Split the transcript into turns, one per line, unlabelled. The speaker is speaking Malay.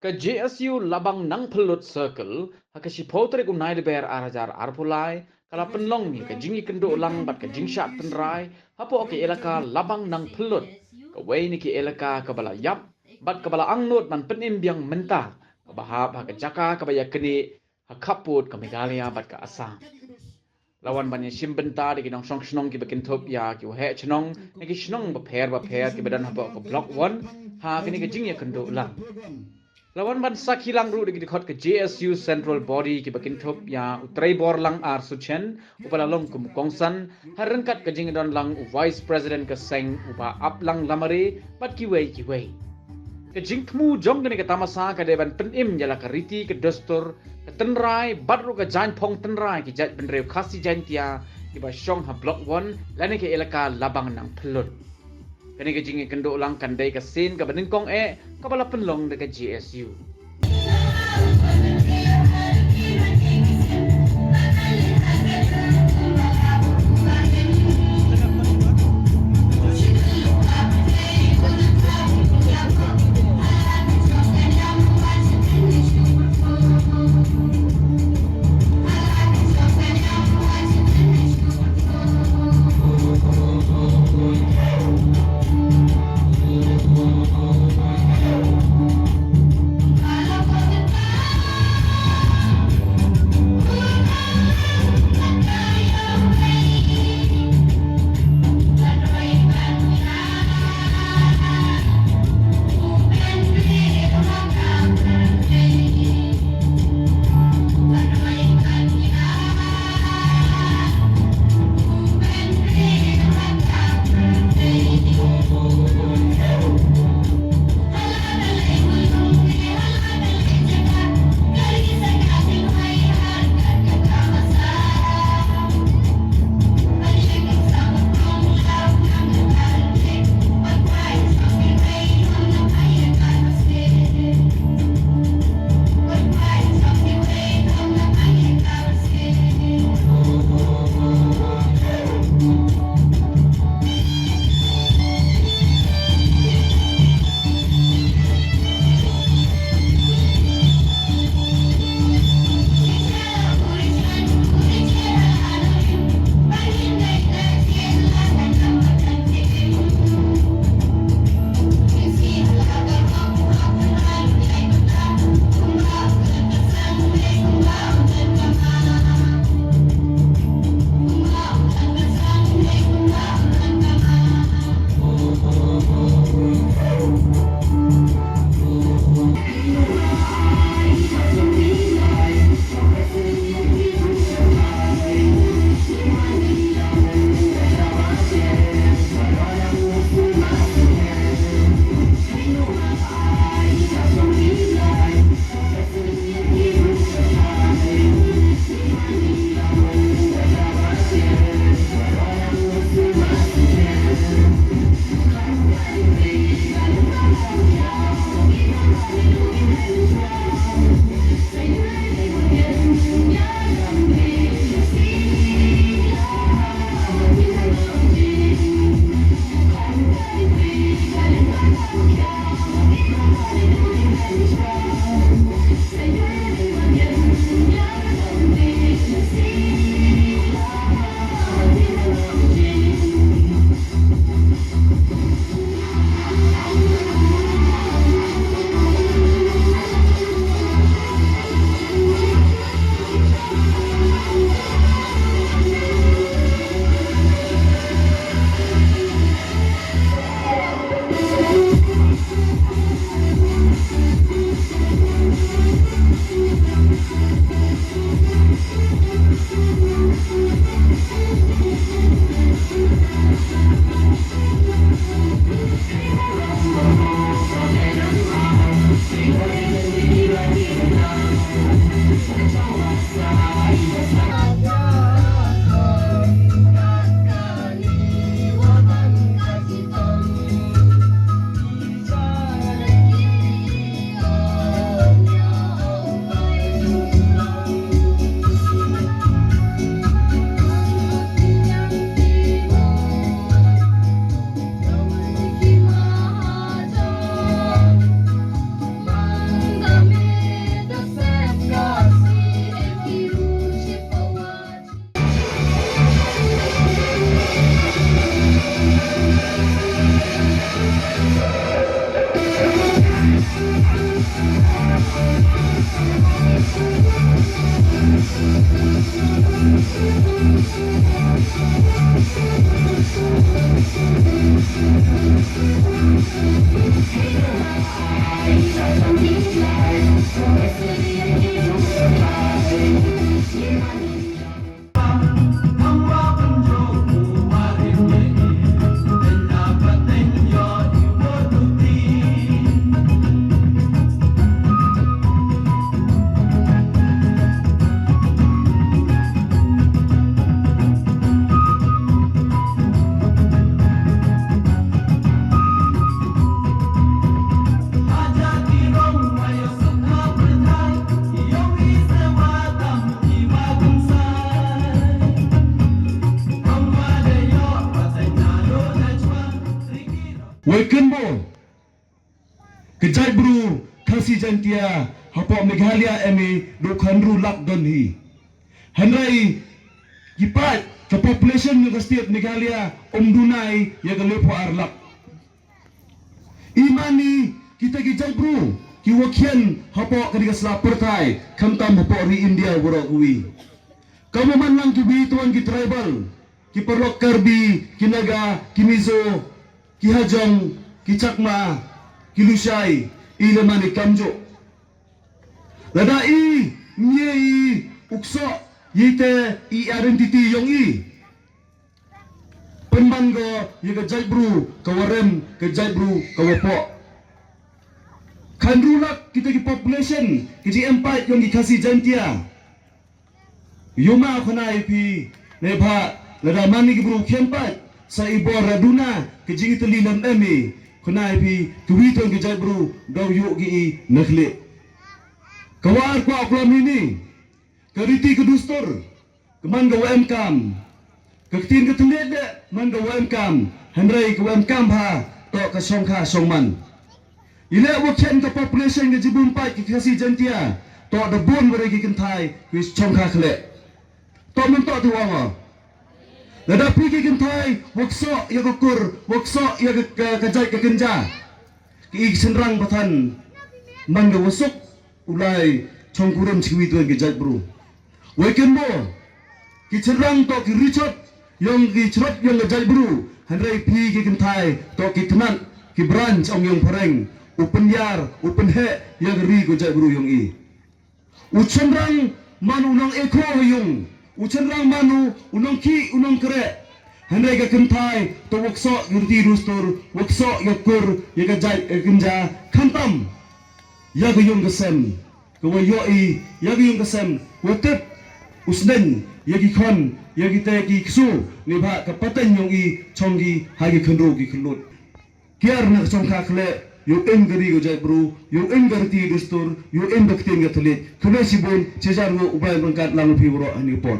Ke JSU Labang Nongphyllut Circle, haka si potre ku nai ber arajar arpulai, kala pynlong ni ke jingi kendo ulang bat ke jingshad tynrai, hapo ke elaka Labang Nongphyllut, ke wei ni ke elaka ke bala yap, bat ke bala angnut man pynim biang mentah, ke bahap haka jaka ke baya keni, hakaput ke Meghalaya bat ke Assam. Lawan banyak simbenta di kinong song snong ki bakin top ya ki he chnong ni ki snong ba pher ki badan haba ko block 1 ha kini ke jingya kendo ulang. Lawan ban sakilang ru di khot ke JSU Central Body ki bakin top ya utrai bor lang ar suchen upala long kum kongsan harengkat ke jing don lang Vice President ke seng upa up lang lamare bat ki wei ke jing kmu jong ke tamasa ke deban pynim jala ke riti ke dustur ke tynrai bat ru ke jan phong tynrai ki jat benreu khasi jan tia ki ba shong ha block 1 lane ke elaka Labang Nongphyllut. Kini ke jingi kendo ulang kandai ke sin ke beningkong ke bala pynlong dekat JSU.
Welcome mo. Kejai bru kasi jantia hapo Meghalaya emi dokhanru lak don hi. Hanrai kipat ke population ng state Meghalaya Dunai ya galepo arlak. Imani kita kejai bru kiwakian hapo kadiga slapertai kamtam hapo ri India borokui. Kamu manlang kibi tuan ki tribal ki perlok karbi kinaga kimizo ki hajong ki cakma ki lusai ilemani kamjo ladai nyei ukso yite I identity yong I penmango yaga jaibru kawarem ke jaibru kawapo kanrulak kita ki population ki empat yong ki kasi jantia yoma khonai pi nebha lada mani ki bru kempat sa ibor raduna ke jingi telilam emi khonai pi kuwitong ke jaibru daw yu gi nakhle kawar ko aklam ini ke riti ke dustur ke man ga wemkam ke tin ke telet man ga wemkam handrai ke wemkam ha to ke songkha songman ile wakian ke population ke jibun pai ke kasi jantia to the bon bere ki kentai ke songkha khle to men to tu wa lada pigi kentai wakso ya gukur wakso ya kajai ke kenja ki senrang batan man ga wasuk ulai chongkuram chiwi tu ke jai bro weekend mo ki senrang to ki richot yang ki chrot yang jai bro handrai pigi kentai to ki teman ki branch ong yang pareng open yar open he yang ri ko jai bro yang I uchenrang manu nang eko yung Uchenrang manu unong ki unong kere handai ka kentai to wakso yurti dustur wakso yakur yaga jai kenja kantam yaga yung gasem kawa yoi yaga yung gasem watep usnen yagi kon yagi te ki ksu niba kapatan yung I chongi hagi kenro ki kelut kiar na chongka khle yung engari go jai bro yung engarti dustur yung embakting ga telit kule sibon cejar go ubay bangkat lang pi bro ani por